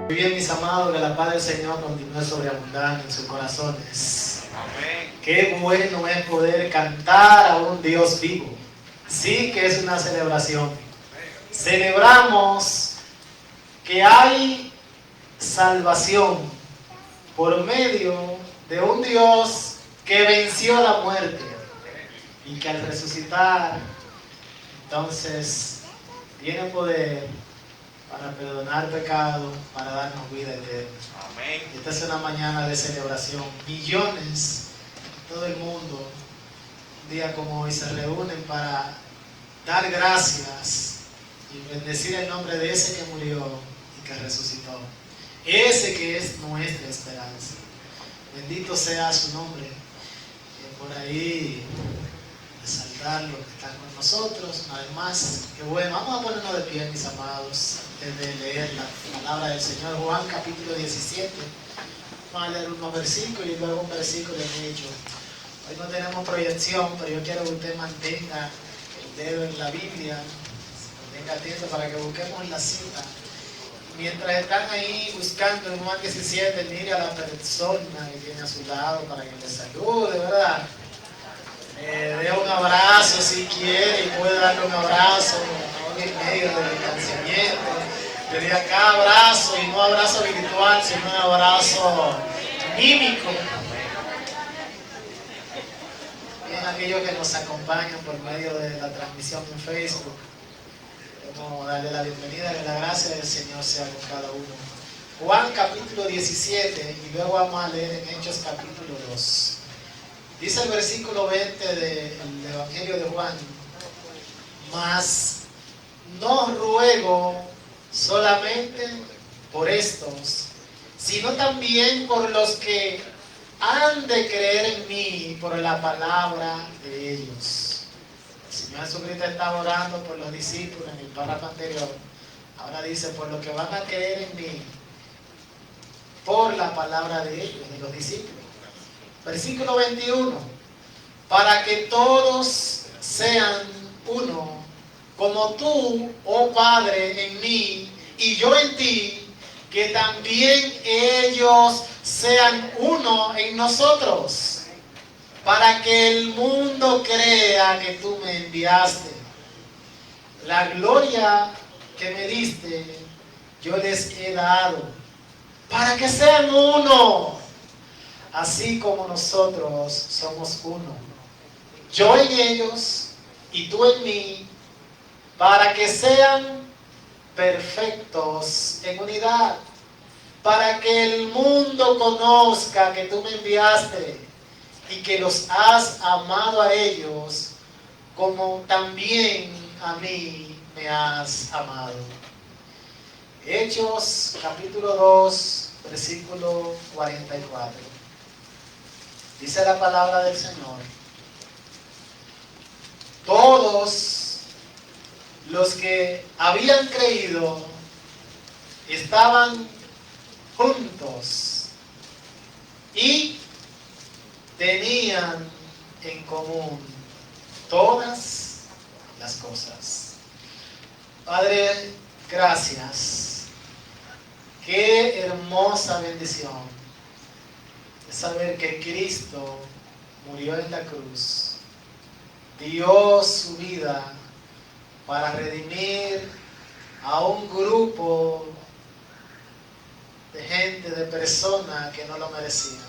Muy bien, mis amados, que la paz del Señor continúe sobreabundando en sus corazones. Amén. Qué bueno es poder cantar a un Dios vivo. Sí que es una celebración. Celebramos que hay salvación por medio de un Dios que venció la muerte y que al resucitar, entonces, tiene poder para perdonar pecados, para darnos vida eterna. Amén. Esta es una mañana de celebración. Millones en todo el mundo, un día como hoy, se reúnen para dar gracias y bendecir el nombre de ese que murió y que resucitó. Ese que es nuestra esperanza. Bendito sea su nombre. Por ahí resaltar lo que está con nosotros. Además, que bueno, vamos a ponernos de pie, mis amados, antes de leer la palabra del Señor. Juan capítulo 17. Vamos a leer unos versículos y luego un versículo de hecho. Hoy no tenemos proyección, pero yo quiero que usted mantenga el dedo en la Biblia, se mantenga atento para que busquemos la cita. Mientras están ahí buscando en Juan 17, mire a la persona que tiene a su lado para que le salude, ¿verdad? Dé un abrazo si quiere y puede darle un abrazo aún en medio del distanciamiento. Le dé acá abrazo y no abrazo virtual, sino un abrazo mímico. Bien, aquellos que nos acompañan por medio de la transmisión en Facebook, queremos darle la bienvenida, que la gracia del Señor sea con cada uno. Juan capítulo 17 y luego vamos a leer en Hechos capítulo 2. Dice el versículo 20 del Evangelio de Juan: mas no ruego solamente por estos, sino también por los que han de creer en mí por la palabra de ellos. El Señor Jesucristo estaba orando por los discípulos en el párrafo anterior. Ahora dice: por los que van a creer en mí por la palabra de ellos, de los discípulos. Versículo 21, para que todos sean uno, como tú, oh Padre, en mí y yo en ti, que también ellos sean uno en nosotros, para que el mundo crea que tú me enviaste. La gloria que me diste, yo les he dado, para que sean uno, así como nosotros somos uno. Yo en ellos y tú en mí, para que sean perfectos en unidad, para que el mundo conozca que tú me enviaste y que los has amado a ellos como también a mí me has amado. Hechos capítulo 2, versículo 44. Dice la palabra del Señor: todos los que habían creído estaban juntos y tenían en común todas las cosas. Padre, gracias. Qué hermosa bendición saber que Cristo murió en la cruz, dio su vida para redimir a un grupo de gente, de personas que no lo merecían.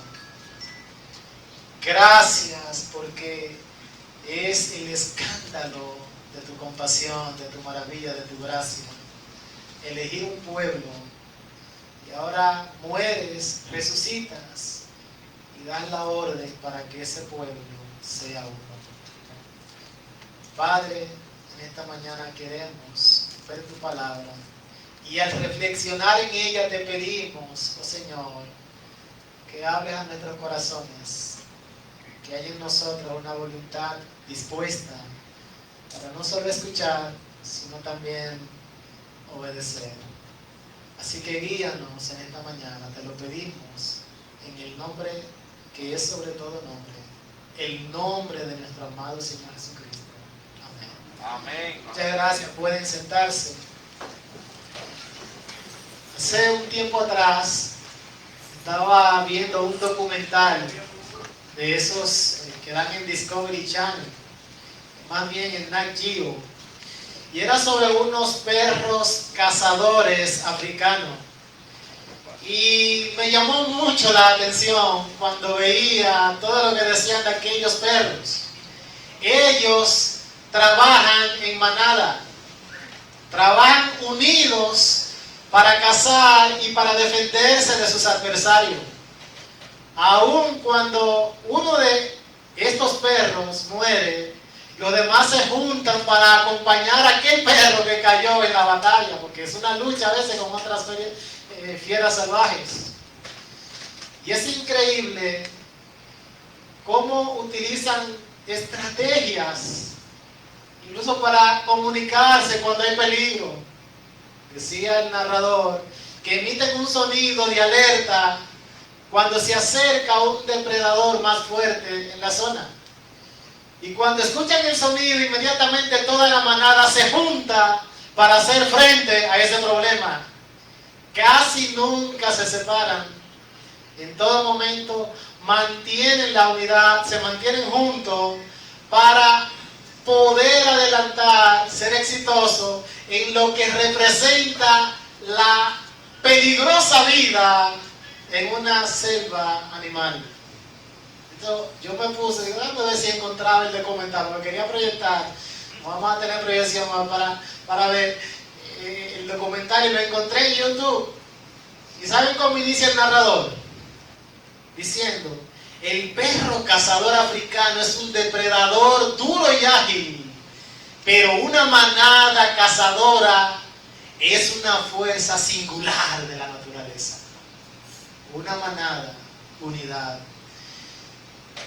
Gracias porque es el escándalo de tu compasión, de tu maravilla, de tu gracia. Elegir un pueblo y ahora mueres, resucitas y das la orden para que ese pueblo sea uno. Padre, en esta mañana queremos ver tu palabra y al reflexionar en ella te pedimos, oh Señor, que hables a nuestros corazones, que haya en nosotros una voluntad dispuesta para no solo escuchar, sino también obedecer. Así que guíanos en esta mañana, te lo pedimos en el nombre que es sobre todo nombre, el nombre de nuestro amado Señor Jesucristo. Amén. Amén. Muchas gracias, pueden sentarse. Hace un tiempo atrás estaba viendo un documental de esos que dan en Discovery Channel, más bien en Nat Geo, y era sobre unos perros cazadores africanos. Y me llamó mucho la atención cuando veía todo lo que decían de aquellos perros. Ellos trabajan en manada, trabajan unidos para cazar y para defenderse de sus adversarios. Aun cuando uno de estos perros muere, los demás se juntan para acompañar a aquel perro que cayó en la batalla, porque es una lucha a veces con otras fieras salvajes. Y es increíble cómo utilizan estrategias, incluso para comunicarse cuando hay peligro. Decía el narrador que emiten un sonido de alerta cuando se acerca un depredador más fuerte en la zona. Y cuando escuchan el sonido, inmediatamente toda la manada se junta para hacer frente a ese problema. Casi nunca se separan. En todo momento mantienen la unidad, se mantienen juntos para poder adelantar, ser exitoso en lo que representa la peligrosa vida en una selva animal. Entonces, yo me puse, digo, déjame ver si encontraba el documental, porque quería proyectar. Vamos a tener proyección para ver el documental, y lo encontré en YouTube. ¿Y saben cómo inicia el narrador? Diciendo: el perro cazador africano es un depredador duro y ágil, pero una manada cazadora es una fuerza singular de la naturaleza. Una manada, unidad.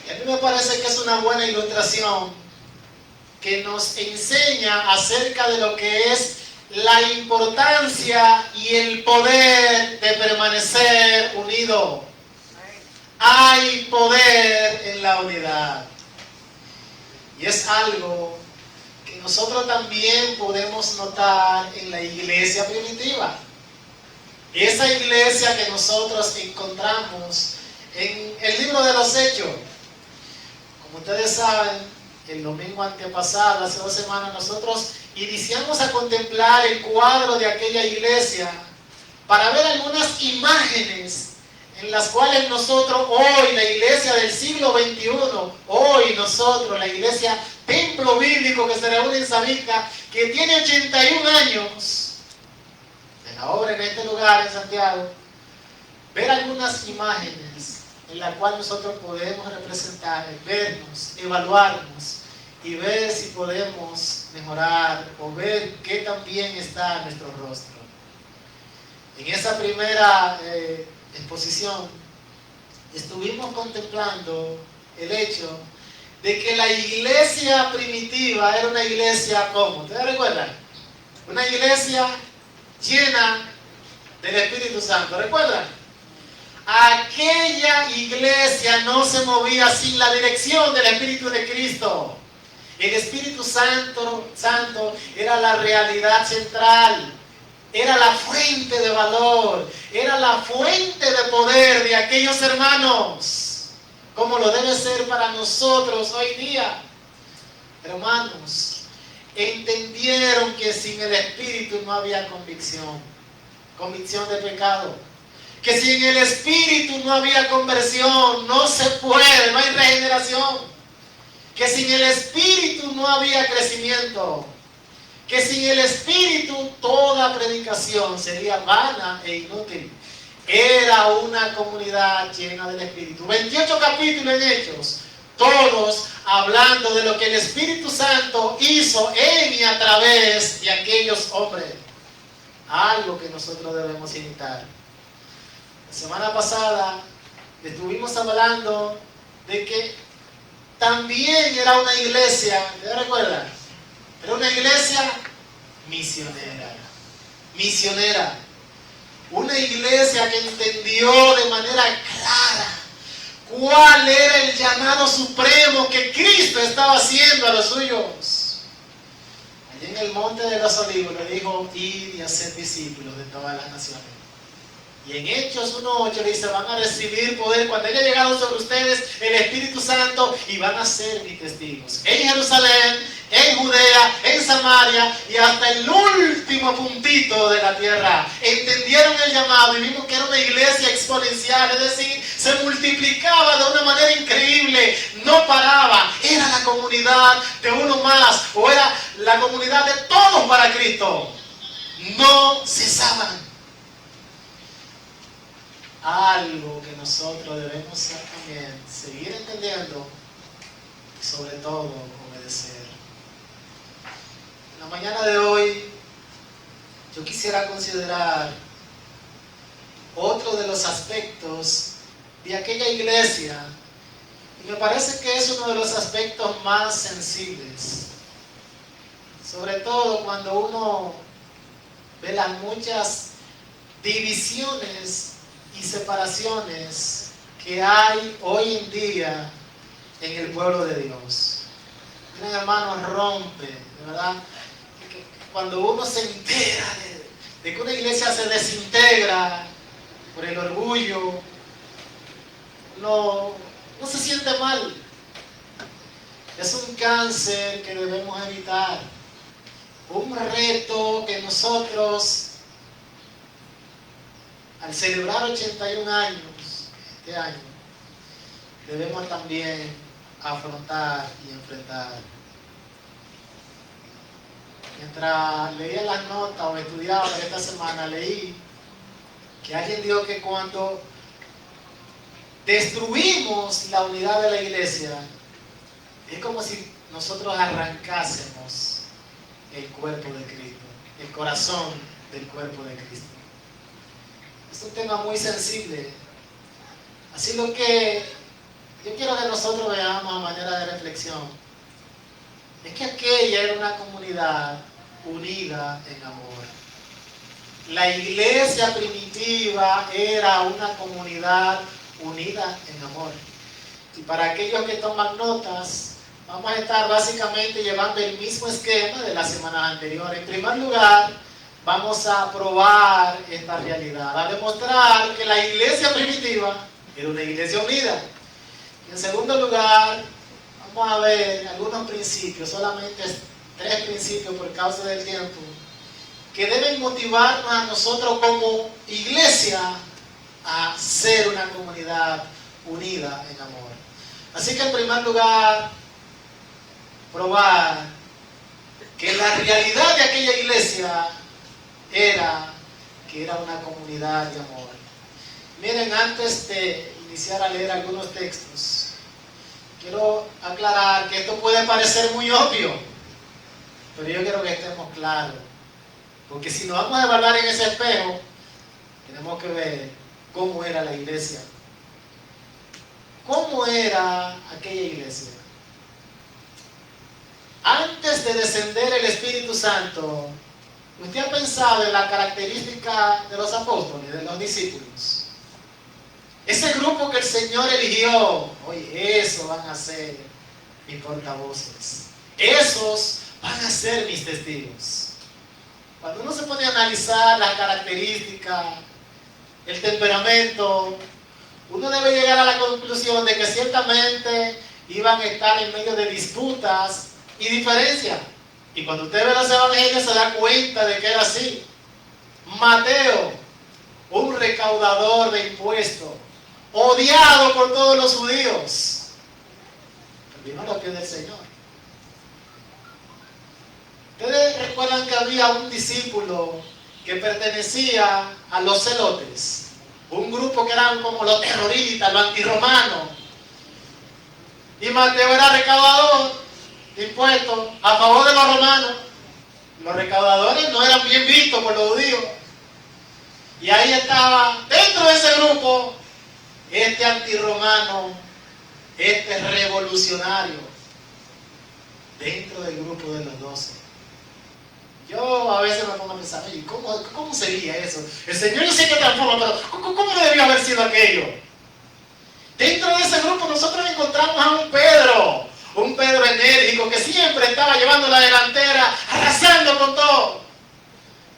Y a mí me parece que es una buena ilustración que nos enseña acerca de lo que es la importancia y el poder de permanecer unido. Hay poder en la unidad. Y es algo que nosotros también podemos notar en la iglesia primitiva. Esa iglesia que nosotros encontramos en el libro de los Hechos. Como ustedes saben, el domingo antepasado, hace 2 semanas, nosotros iniciamos a contemplar el cuadro de aquella iglesia para ver algunas imágenes en las cuales nosotros hoy, la iglesia del siglo XXI, hoy nosotros, la iglesia templo bíblico que se reúne en Sabica, que tiene 81 años de la obra en este lugar en Santiago, ver algunas imágenes en las cuales nosotros podemos representar, vernos, evaluarnos y ver si podemos mejorar o ver qué tan bien está nuestro rostro. En esa primera exposición estuvimos contemplando el hecho de que la iglesia primitiva era una iglesia, ¿cómo? ¿Ustedes recuerdan? Una iglesia llena del Espíritu Santo, ¿recuerdan? Aquella iglesia no se movía sin la dirección del Espíritu de Cristo. El Espíritu Santo era la realidad central, era la fuente de valor, era la fuente de poder de aquellos hermanos, como lo debe ser para nosotros hoy día. Hermanos, entendieron que sin el Espíritu no había convicción de pecado. Que sin el Espíritu no había conversión, no se puede, no hay regeneración. Que sin el Espíritu no había crecimiento. Que sin el Espíritu toda predicación sería vana e inútil. Era una comunidad llena del Espíritu. 28 capítulos en Hechos, todos hablando de lo que el Espíritu Santo hizo en y a través de aquellos hombres. Algo que nosotros debemos imitar. La semana pasada estuvimos hablando de que también era una iglesia, ¿te recuerdan? Era una iglesia misionera. Una iglesia que entendió de manera clara cuál era el llamado supremo que Cristo estaba haciendo a los suyos. Allí en el monte de los olivos le dijo: id y hacer discípulos de todas las naciones. Y en Hechos 1:8 dice, van a recibir poder cuando haya llegado sobre ustedes el Espíritu Santo y van a ser mis testigos. En Jerusalén, en Judea, en Samaria y hasta el último puntito de la tierra. Entendieron el llamado y vimos que era una iglesia exponencial, es decir, se multiplicaba de una manera increíble, no paraba. Era la comunidad de uno más, o era la comunidad de todos para Cristo. No cesaban. Algo que nosotros debemos también seguir entendiendo y sobre todo obedecer. En la mañana de hoy yo quisiera considerar otro de los aspectos de aquella iglesia y me parece que es uno de los aspectos más sensibles, sobre todo cuando uno ve las muchas divisiones y separaciones que hay hoy en día en el pueblo de Dios. Miren, hermanos, rompe, de verdad, que cuando uno se entera de que una iglesia se desintegra por el orgullo, no se siente mal. Es un cáncer que debemos evitar, un reto que nosotros, al celebrar 81 años este año, debemos también afrontar y enfrentar. Mientras leía las notas o estudiaba esta semana, leí que alguien dijo que cuando destruimos la unidad de la iglesia, es como si nosotros arrancásemos el cuerpo de Cristo, el corazón del cuerpo de Cristo. Es un tema muy sensible. Así lo que yo quiero que nosotros veamos a manera de reflexión es que aquella era una comunidad unida en amor. La iglesia primitiva era una comunidad unida en amor. Y para aquellos que toman notas, vamos a estar básicamente llevando el mismo esquema de las semanas anteriores. En primer lugar, vamos a probar esta realidad, a demostrar que la iglesia primitiva era una iglesia unida. Y en segundo lugar, vamos a ver algunos principios, solamente 3 principios por causa del tiempo, que deben motivarnos a nosotros como iglesia a ser una comunidad unida en amor. Así que en primer lugar, probar que la realidad de aquella iglesia era que era una comunidad de amor. Miren, antes de iniciar a leer algunos textos, quiero aclarar que esto puede parecer muy obvio, pero yo quiero que estemos claros, porque si nos vamos a evaluar en ese espejo, tenemos que ver cómo era la iglesia. ¿Cómo era aquella iglesia? Antes de descender el Espíritu Santo, ¿usted ha pensado en la característica de los apóstoles, de los discípulos? Ese grupo que el Señor eligió, oye, esos van a ser mis portavoces. Esos van a ser mis testigos. Cuando uno se pone a analizar las características, el temperamento, uno debe llegar a la conclusión de que ciertamente iban a estar en medio de disputas y diferencias. Y cuando usted ve los evangelios se da cuenta de que era así. Mateo, un recaudador de impuestos, odiado por todos los judíos, vino a los pies del Señor. Ustedes recuerdan que había un discípulo que pertenecía a los celotes, un grupo que eran como los terroristas, los antirromanos, y Mateo era recaudador de impuestos a favor de los romanos. Los recaudadores no eran bien vistos por los judíos, y ahí estaba dentro de ese grupo este antirromano, este revolucionario, dentro del grupo de los 12. Yo a veces me pongo a pensar, oye, ¿cómo sería eso? El Señor yo sé que transforma, pero ¿cómo debió haber sido aquello? Dentro de ese grupo nosotros encontramos a un Pedro enérgico que siempre estaba llevando la delantera, arrasando con todo.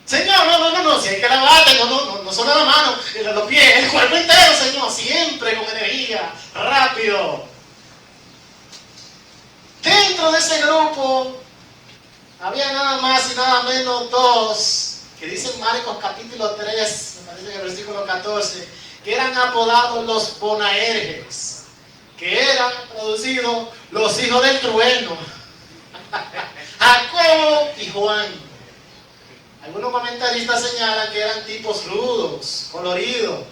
Señor, no, si hay que lavarte, no solo la mano, los pies, el cuerpo entero, Señor, siempre con energía, rápido. Dentro de ese grupo había nada más y nada menos dos, que dicen Marcos capítulo 3, me parece que el versículo 14, que eran apodados los Boanerges, que eran traducidos los hijos del trueno, Jacobo y Juan. Algunos comentaristas señalan que eran tipos rudos, coloridos,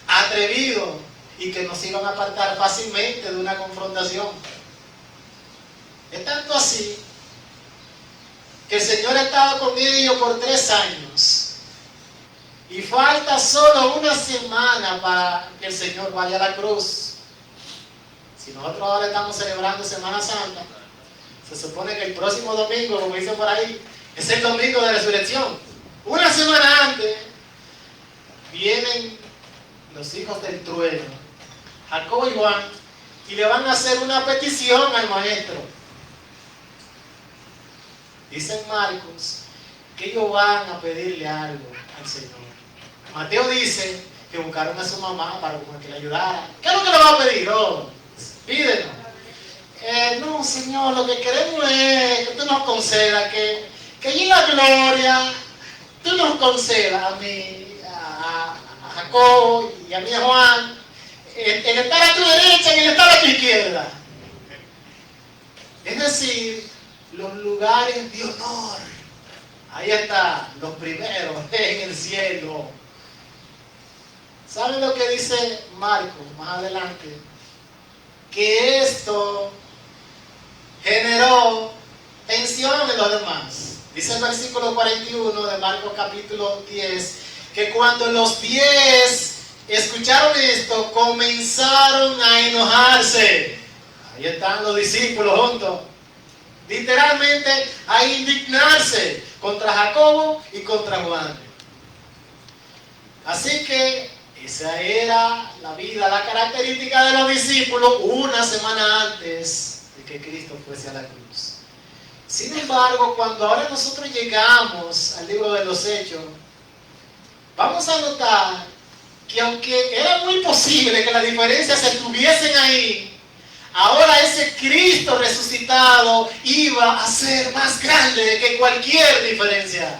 atrevidos y que nos iban a apartar fácilmente de una confrontación. Es tanto así que el Señor ha estado con ellos por 3 años y falta solo una semana para que el Señor vaya a la cruz. Si nosotros ahora estamos celebrando Semana Santa, se supone que el próximo domingo, como dicen por ahí, es el domingo de resurrección. Una semana antes vienen los hijos del trueno, Jacobo y Juan, y le van a hacer una petición al maestro. Dice Marcos que ellos van a pedirle algo al Señor. Mateo dice que buscaron a su mamá para que le ayudara. ¿Qué es lo que le va a pedir? Oh, pídenos. No, Señor, lo que queremos es que tú nos concedas que allí en la gloria tú nos concedas a mí, a Jacob y a mí, a Juan, el estar a tu derecha y el estar a tu izquierda. Es decir, los lugares de honor. Ahí está, los primeros en el cielo. ¿Saben lo que dice Marcos más adelante? Que esto generó tensión en los demás. Dice el versículo 41 de Marcos capítulo 10, que cuando los 10 escucharon esto, comenzaron a enojarse. Ahí están los discípulos juntos. Literalmente a indignarse contra Jacobo y contra Juan. Así que esa era la vida, la característica de los discípulos una semana antes de que Cristo fuese a la cruz. Sin embargo, cuando ahora nosotros llegamos al libro de los Hechos, vamos a notar que aunque era muy posible que las diferencias estuviesen ahí, ahora ese Cristo resucitado iba a ser más grande que cualquier diferencia.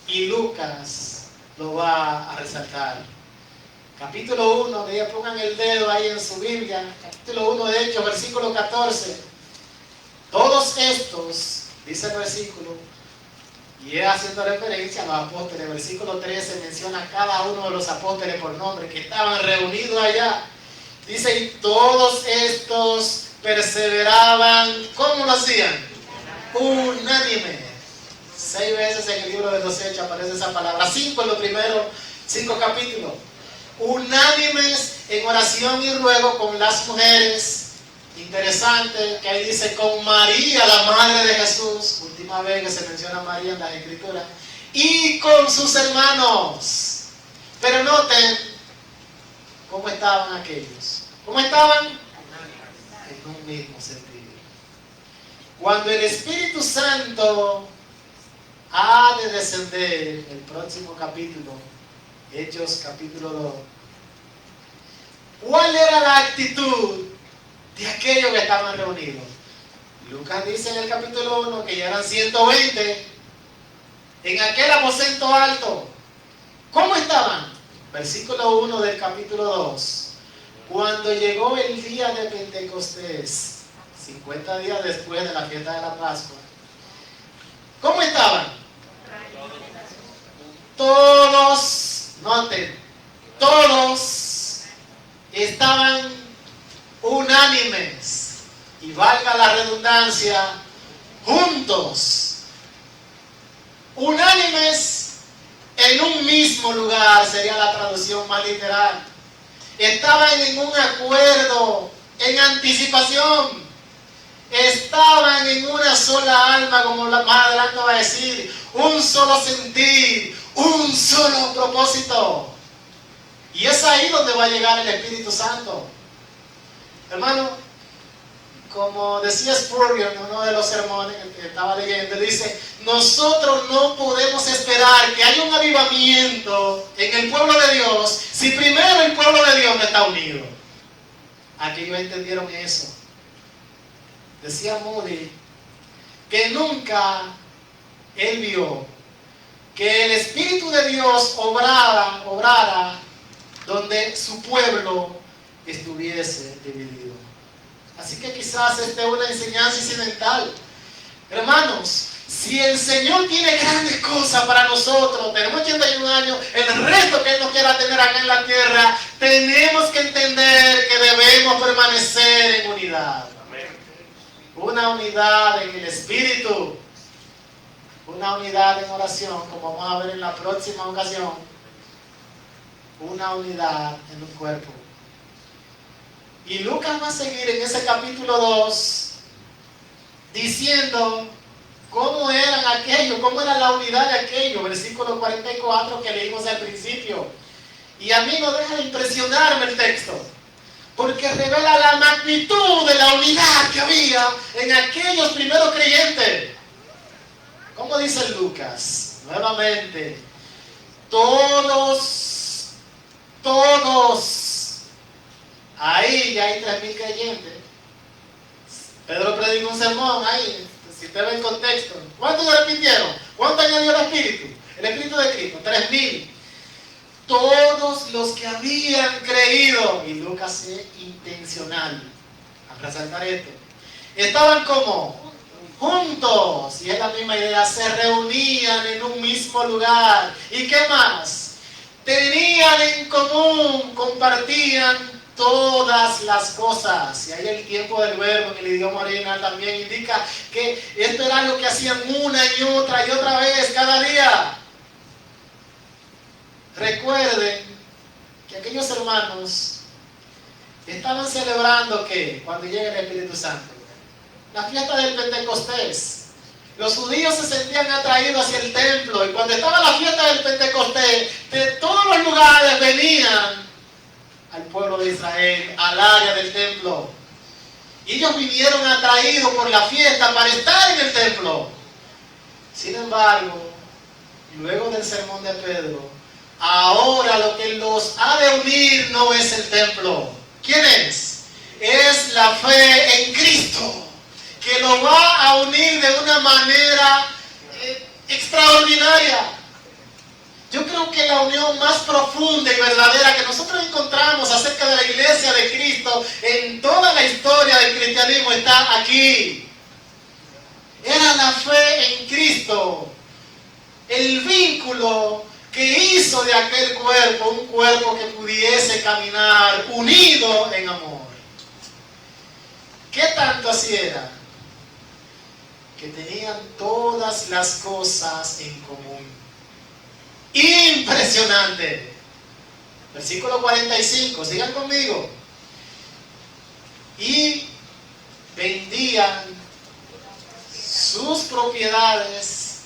Y Lucas lo va a resaltar. Capítulo 1, de ella pongan el dedo ahí en su Biblia, capítulo 1 de Hechos, versículo 14. Todos estos, dice el versículo, y es haciendo referencia a los apóstoles, versículo 13 menciona a cada uno de los apóstoles por nombre que estaban reunidos allá. Dice, y todos estos perseveraban, ¿cómo lo hacían? Unánime. 6 veces en el libro de los Hechos aparece esa palabra, 5 en los primeros 5 capítulos. Unánimes en oración y ruego con las mujeres. Interesante que ahí dice con María, la madre de Jesús, última vez que se menciona a María en las Escrituras, y con sus hermanos. Pero noten cómo estaban aquellos. ¿Cómo estaban? En un mismo sentido. Cuando el Espíritu Santo ha de descender, el próximo capítulo, Hechos capítulo 2, ¿cuál era la actitud de aquellos que estaban reunidos? Lucas dice en el capítulo 1 que ya eran 120 en aquel aposento alto. ¿Cómo estaban? Versículo 1 del capítulo 2. Cuando llegó el día de Pentecostés, 50 días después de la fiesta de la Pascua, ¿cómo estaban? Todos, noten, todos estaban unánimes, y valga la redundancia, juntos, unánimes en un mismo lugar, sería la traducción más literal. Estaban en un acuerdo, en anticipación, estaban en una sola alma, como más adelante va a decir, un solo sentir, un solo propósito. Y es ahí donde va a llegar el Espíritu Santo. Hermano, como decía Spurgeon en uno de los sermones que estaba leyendo, dice, nosotros no podemos esperar que haya un avivamiento en el pueblo de Dios si primero el pueblo de Dios no está unido. Aquellos entendieron eso. Decía Moody que nunca él vio que el Espíritu de Dios obrara donde su pueblo estuviese dividido. Así que quizás esta es una enseñanza incidental. Hermanos, si el Señor tiene grandes cosas para nosotros, tenemos 81 años, el resto que Él nos quiera tener acá en la tierra, tenemos que entender que debemos permanecer en unidad. Una unidad en el Espíritu, una unidad en oración, como vamos a ver en la próxima ocasión, una unidad en un cuerpo. Y Lucas va a seguir en ese capítulo 2 diciendo cómo eran aquellos, cómo era la unidad de aquellos, versículo 44 que leímos al principio. Y a mí no deja de impresionarme el texto, porque revela la magnitud de la unidad que había en aquellos primeros creyentes. ¿Cómo dice Lucas? Nuevamente, todos, ahí ya hay 3,000 creyentes. Pedro predicó un sermón ahí, si usted ve el contexto. ¿Cuántos se repitieron? ¿Cuánto añadió el Espíritu? El Espíritu de Cristo, 3,000. Todos los que habían creído, y Lucas es intencional a resaltar esto, estaban como juntos, y es la misma idea, se reunían en un mismo lugar. ¿Y qué más? Tenían en común, compartían todas las cosas. Y ahí el tiempo del verbo en el idioma original también indica que esto era lo que hacían una y otra vez cada día. Recuerden que aquellos hermanos estaban celebrando ¿qué? Cuando llega el Espíritu Santo, la fiesta del Pentecostés. Los judíos se sentían atraídos hacia el templo, y cuando estaba la fiesta del Pentecostés, de todos los lugares venían al pueblo de Israel, al área del templo. Y ellos vinieron atraídos por la fiesta para estar en el templo. Sin embargo, luego del sermón de Pedro, ahora lo que los ha de unir no es el templo. ¿Quién es? Es la fe en Cristo, que lo va a unir de una manera extraordinaria. Yo creo que la unión más profunda y verdadera que nosotros encontramos acerca de la iglesia de Cristo en toda la historia del cristianismo está aquí. Era la fe en Cristo, el vínculo que hizo de aquel cuerpo un cuerpo que pudiese caminar unido en amor. ¿Qué tanto así era? Que tenían todas las cosas en común. Impresionante. Versículo 45, sigan conmigo. Y vendían sus propiedades,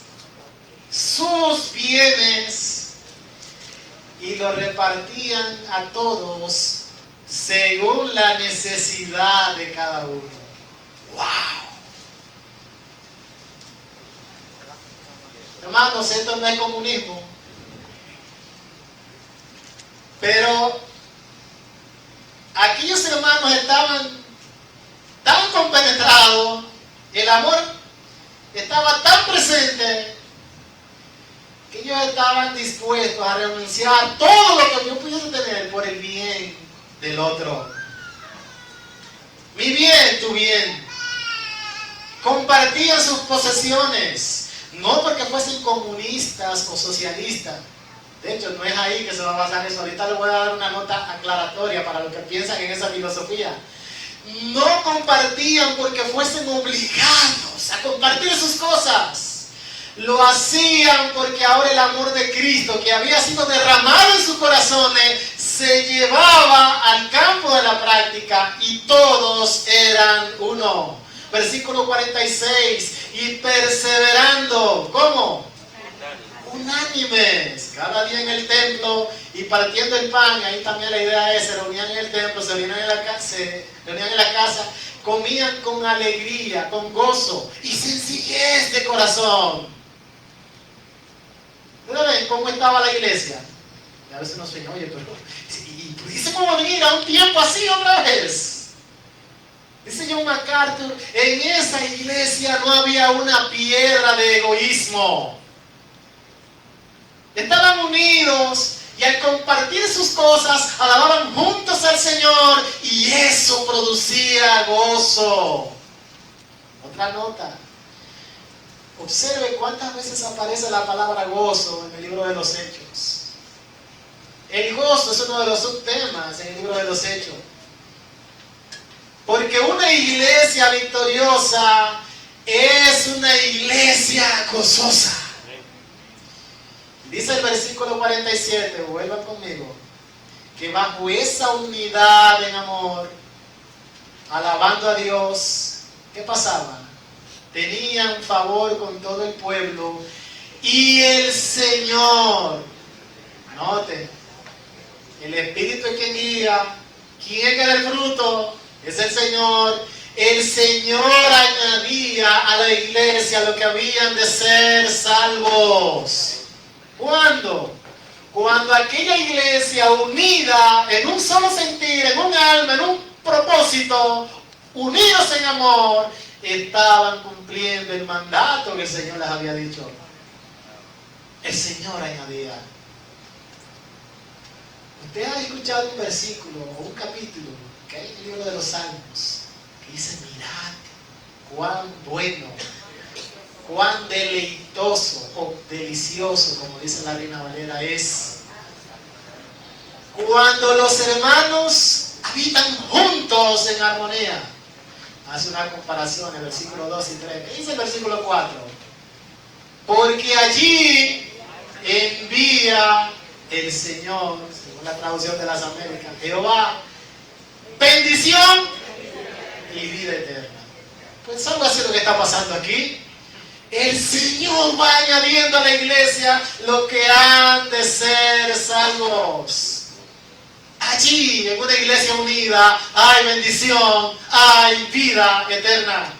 sus bienes, y lo repartían a todos según la necesidad de cada uno. ¡Wow! Hermanos, esto no es comunismo. Pero aquellos hermanos estaban tan compenetrados, el amor estaba tan presente, que ellos estaban dispuestos a renunciar todo lo que yo pudiese tener por el bien del otro. Mi bien, tu bien. Compartían sus posesiones, no porque fuesen comunistas o socialistas. De hecho, no es ahí que se va a basar eso. Ahorita les voy a dar una nota aclaratoria para los que piensan en esa filosofía. No compartían porque fuesen obligados a compartir sus cosas. Lo hacían porque ahora el amor de Cristo, que había sido derramado en sus corazones, se llevaba al campo de la práctica, y todos eran uno. Versículo 46, y perseverando, ¿cómo? Unánimes, cada día en el templo y partiendo el pan. Ahí también la idea es, se reunían en el templo, se reunían en la casa, comían con alegría, con gozo y sencillez de corazón. ¿Ustedes ven cómo estaba la iglesia? Y a veces uno sueña, oye, pero ¿y pudiésemos venir a un tiempo así otra vez? Dice John MacArthur, en esa iglesia no había una piedra de egoísmo. Estaban unidos y al compartir sus cosas alababan juntos al Señor y eso producía gozo. Otra nota. Observe cuántas veces aparece la palabra gozo en el libro de los Hechos. El gozo es uno de los subtemas en el libro de los Hechos. Porque una iglesia victoriosa es una iglesia gozosa. Dice el versículo 47, vuelvan conmigo, que bajo esa unidad en amor, alabando a Dios, ¿qué pasaba? Tenían favor con todo el pueblo y el Señor, note, el Espíritu es quien guía. ¿Quién es que da el fruto? Es el Señor. El Señor añadía a la iglesia lo que habían de ser salvos. ¿Cuándo? Cuando aquella iglesia unida en un solo sentir, en un alma, en un propósito, unidos en amor, estaban cumpliendo el mandato que el Señor les había dicho. El Señor añadía. Usted ha escuchado un versículo o un capítulo que hay en el libro de los Salmos que dice, mirad cuán bueno, cuán deleitoso o delicioso, como dice la Reina Valera, es cuando los hermanos habitan juntos en armonía. Hace una comparación en el versículo 2 y 3. ¿Qué dice el versículo 4? Porque allí envía el Señor, según la traducción de las Américas, Jehová, bendición y vida eterna. Pues algo así es lo que está pasando aquí. El Señor va añadiendo a la iglesia lo que han de ser salvos. Allí, en una iglesia unida, hay bendición, hay vida eterna.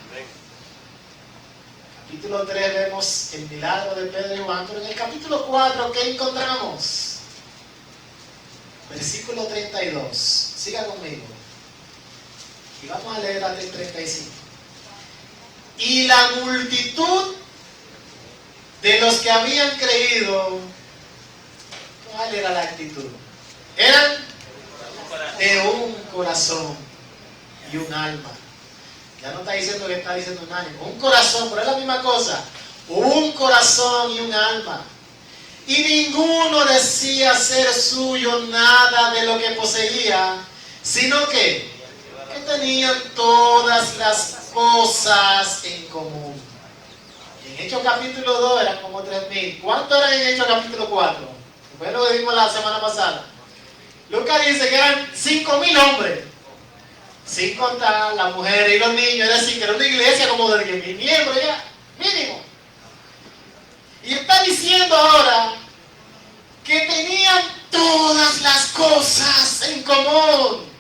Capítulo 3 vemos el milagro de Pedro y Juan, pero en el capítulo 4, ¿qué encontramos? Versículo 32. Siga conmigo. Y vamos a leer hasta el 35. Y la multitud de los que habían creído, ¿cuál era la actitud? Eran de un corazón y un alma. Ya no está diciendo que está diciendo un ánimo. Un corazón, pero es la misma cosa. Un corazón y un alma. Y ninguno decía ser suyo nada de lo que poseía, sino que tenían todas las cosas en común. En Hechos capítulo 2 eran como 3,000. ¿Cuánto eran en Hechos capítulo 4? Fue lo que vimos la semana pasada. Lucas dice que eran 5,000 hombres, sin contar las mujeres y los niños. Es decir, que era una iglesia como de 10,000 miembros ya, mínimo. Y está diciendo ahora que tenían todas las cosas en común.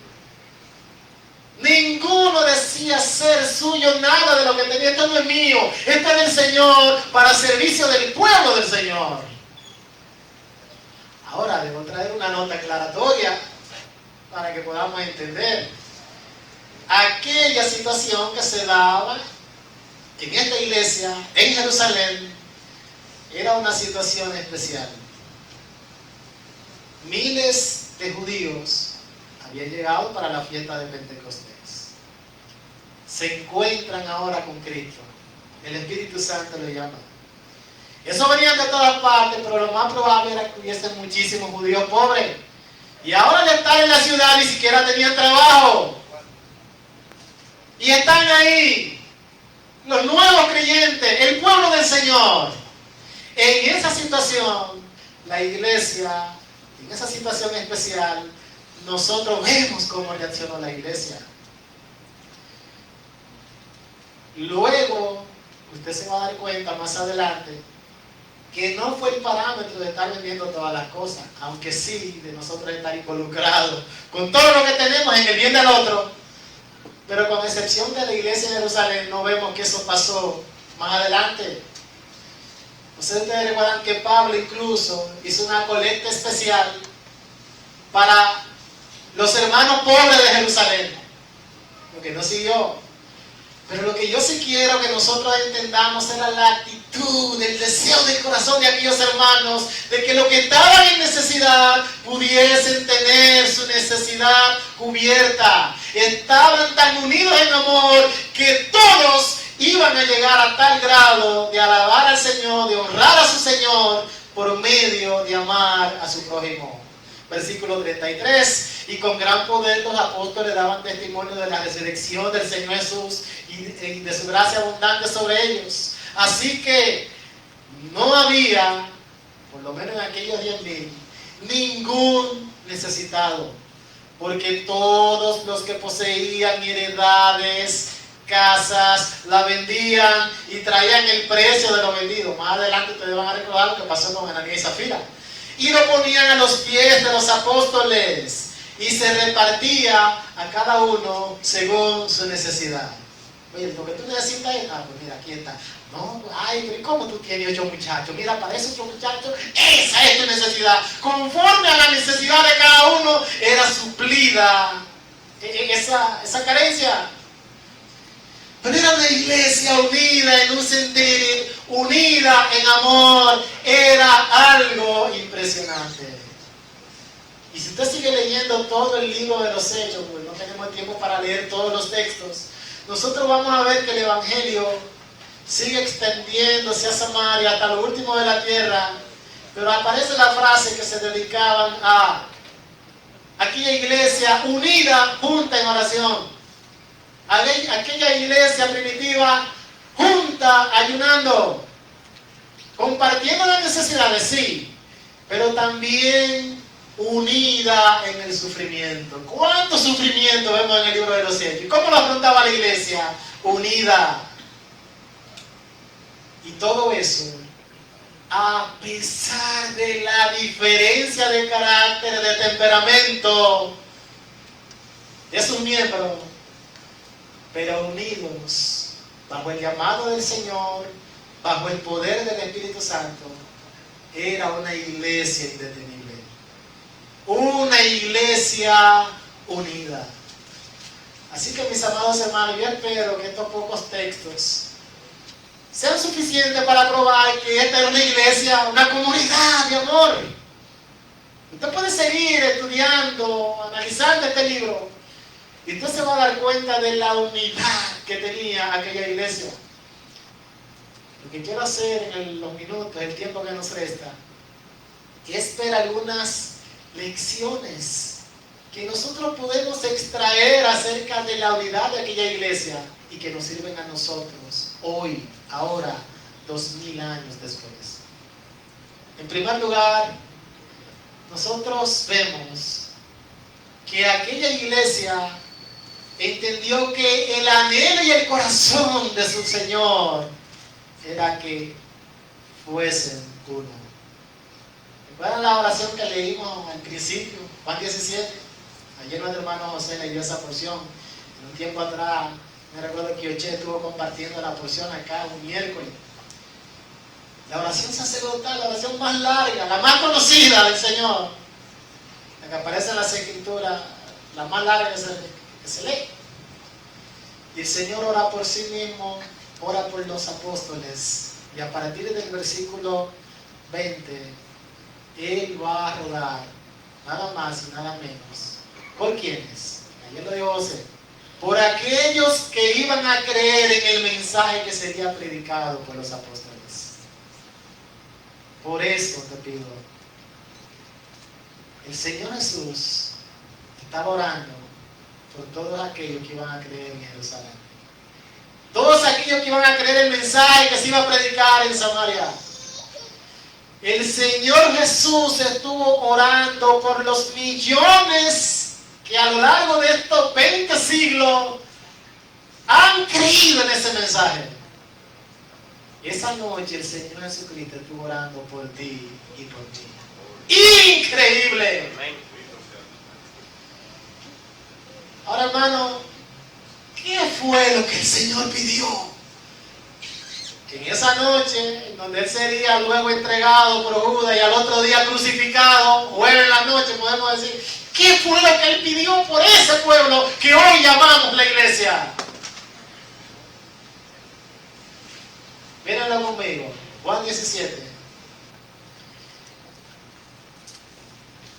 Ninguno decía ser suyo nada de lo que tenía. Esto no es mío, esto es del Señor, para servicio del pueblo del Señor. Ahora debo traer una nota aclaratoria para que podamos entender aquella situación que se daba en esta iglesia en Jerusalén. Era una situación especial. Miles de judíos habían llegado para la fiesta de Pentecostés. Se encuentran ahora con Cristo. El Espíritu Santo lo llama. Eso venían de todas partes, pero lo más probable era que hubiesen muchísimos judíos pobres. Y ahora al estar en la ciudad ni siquiera tenían trabajo. Y están ahí los nuevos creyentes, el pueblo del Señor. En esa situación, la iglesia, en esa situación especial, nosotros vemos cómo reaccionó la iglesia. Luego, usted se va a dar cuenta más adelante que no fue el parámetro de estar vendiendo todas las cosas, aunque sí de nosotros estar involucrados con todo lo que tenemos en el bien del otro, pero con excepción de la iglesia de Jerusalén no vemos que eso pasó más adelante. O sé si ustedes recuerdan que Pablo incluso hizo una colecta especial para los hermanos pobres de Jerusalén, lo que no siguió. Pero lo que yo sí quiero que nosotros entendamos era la actitud, el deseo del corazón de aquellos hermanos, de que los que estaban en necesidad pudiesen tener su necesidad cubierta. Estaban tan unidos en amor que todos iban a llegar a tal grado de alabar al Señor, de honrar a su Señor, por medio de amar a su prójimo. Versículo 33, y con gran poder los apóstoles daban testimonio de la resurrección del Señor Jesús y de su gracia abundante sobre ellos. Así que no había, por lo menos en aquellos 10,000, ningún necesitado, porque todos los que poseían heredades, casas, la vendían y traían el precio de lo vendido. Más adelante ustedes van a recordar lo que pasó con Ananías y Zafira. Y lo ponían a los pies de los apóstoles y se repartía a cada uno según su necesidad. Oye, lo que tú necesitas es, pues mira, aquí está. No, ay, pero ¿cómo tú tienes 8 muchachos? Mira, para esos 8 muchachos, esa es tu necesidad. Conforme a la necesidad de cada uno, era suplida esa carencia. Pero era una iglesia unida en un sentir, unida en amor. Era algo impresionante. Y si usted sigue leyendo todo el libro de los Hechos, pues no tenemos tiempo para leer todos los textos, nosotros vamos a ver que el Evangelio sigue extendiéndose a Samaria hasta lo último de la tierra. Pero aparece la frase que se dedicaban a aquella iglesia unida, junta en oración. Aquella iglesia primitiva junta, ayunando, compartiendo las necesidades, sí, pero también unida en el sufrimiento. ¿Cuánto sufrimiento vemos en el libro de los Hechos? ¿Cómo lo afrontaba la iglesia? Unida. Y todo eso, a pesar de la diferencia de carácter, de temperamento de sus miembros, pero unidos bajo el llamado del Señor, bajo el poder del Espíritu Santo. Era una iglesia indetenible, una iglesia unida. Así que, mis amados hermanos, yo espero que estos pocos textos sean suficientes para probar que esta era una iglesia, una comunidad de amor. Usted puede seguir estudiando, analizando este libro, y usted se va a dar cuenta de la unidad que tenía aquella iglesia. Lo que quiero hacer en los minutos, el tiempo que nos resta, es ver algunas lecciones que nosotros podemos extraer acerca de la unidad de aquella iglesia y que nos sirven a nosotros hoy, ahora, 2000 años después. En primer lugar, nosotros vemos que aquella iglesia entendió que el anhelo y el corazón de su Señor era que fuesen uno. ¿Recuerdan la oración que leímos al principio? Juan 17. Ayer nuestro hermano José leyó esa porción. En un tiempo atrás, me recuerdo que Oche estuvo compartiendo la porción acá un miércoles. La oración sacerdotal, la oración más larga, la más conocida del Señor, la que aparece en las Escrituras, la más larga que se lee. Y el Señor ora por sí mismo, ora por los apóstoles, y a partir del versículo 20, Él va a rogar nada más y nada menos. ¿Por quiénes? Ayer lo dijo José. Por aquellos que iban a creer en el mensaje que sería predicado por los apóstoles. Por eso te pido, el Señor Jesús estaba orando por todos aquellos que iban a creer en Jerusalén. Todos aquellos que iban a creer el mensaje que se iba a predicar en Samaria. El Señor Jesús estuvo orando por los millones que a lo largo de estos 20 siglos han creído en ese mensaje. Esa noche el Señor Jesucristo estuvo orando por ti y por mí. ¡Increíble! Ahora, hermano, ¿qué fue lo que el Señor pidió? En esa noche, en donde Él sería luego entregado por Judas y al otro día crucificado, jueves en la noche, podemos decir, ¿qué fue lo que Él pidió por ese pueblo que hoy llamamos la iglesia? Mírenlo conmigo, Juan 17.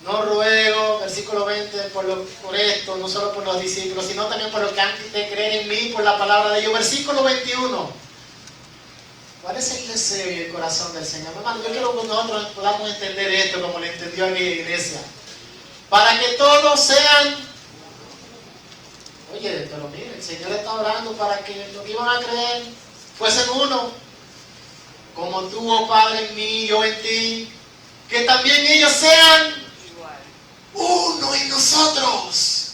No ruego, versículo 20, por esto, no solo por los discípulos, sino también por los que han de creer en mí, por la palabra de Dios. Versículo 21. ¿Cuál es el deseo y el corazón del Señor? Hermano, yo quiero que nosotros podamos entender esto como lo entendió aquella iglesia. Para que todos sean... Oye, pero mire, el Señor está orando para que los que iban a creer fuesen uno. Como tú, oh Padre, en mí, yo en ti. Que también ellos sean uno en nosotros,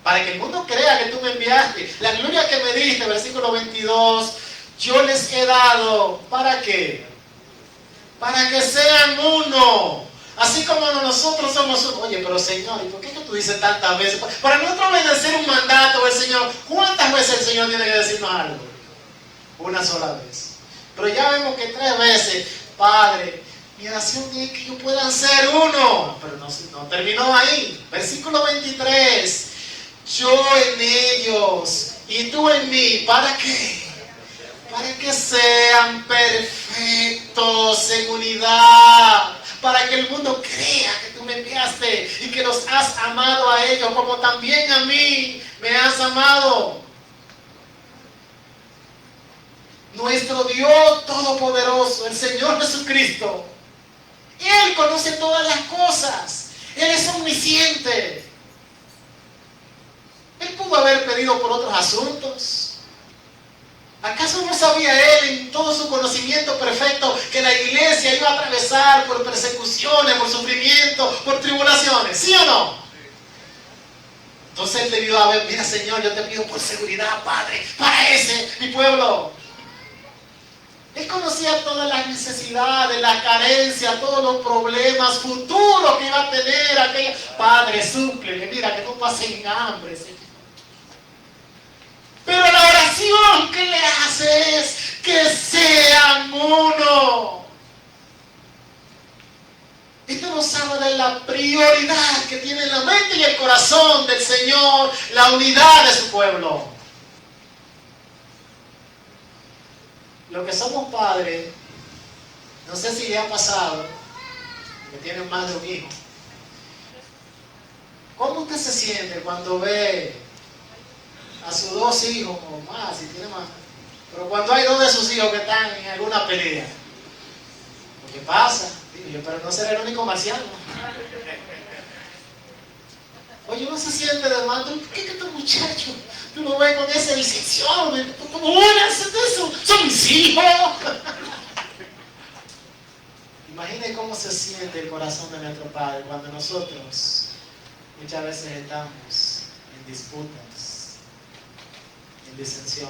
para que el mundo crea que tú me enviaste. La gloria que me diste, versículo 22, yo les he dado, ¿para qué? Para que sean uno, así como nosotros somos uno. Oye, pero Señor, ¿y por qué que tú dices tantas veces? Para nosotros obedecer un mandato del Señor, ¿cuántas veces el Señor tiene que decirnos algo? Una sola vez. Pero ya vemos que 3 veces, Padre, mi oración es que ellos puedan ser uno. Pero no terminó ahí. Versículo 23. Yo en ellos y tú en mí. ¿Para qué? Para que sean perfectos en unidad. Para que el mundo crea que tú me enviaste y que los has amado a ellos como también a mí me has amado. Nuestro Dios Todopoderoso, el Señor Jesucristo, Él conoce todas las cosas. Él es omnisciente. Él pudo haber pedido por otros asuntos. ¿Acaso no sabía Él en todo su conocimiento perfecto que la iglesia iba a atravesar por persecuciones, por sufrimiento, por tribulaciones? ¿Sí o no? Entonces Él debió haber, mira Señor, yo te pido por seguridad, Padre, para ese, mi pueblo. Él conocía todas las necesidades, las carencias, todos los problemas futuros que iba a tener aquella. Padre, súplele, mira que no pasen hambre, Señor. Pero la oración que le hace es que sean uno. Esto nos habla de la prioridad que tiene en la mente y el corazón del Señor, la unidad de su pueblo. Los que somos padres, no sé si le ha pasado, que tienen más de un hijo. ¿Cómo usted se siente cuando ve a sus 2 hijos o más, si tiene más? Pero cuando hay 2 de sus hijos que están en alguna pelea, ¿qué pasa? Digo yo, pero no será el único marciano. Oye, uno se siente de mal. ¿Por qué que estos muchachos, tú lo ves con esa disección? ¿Cómo van a hacer eso? ¡Son mis hijos! Imaginen cómo se siente el corazón de nuestro Padre cuando nosotros muchas veces estamos en disputas, en disensión.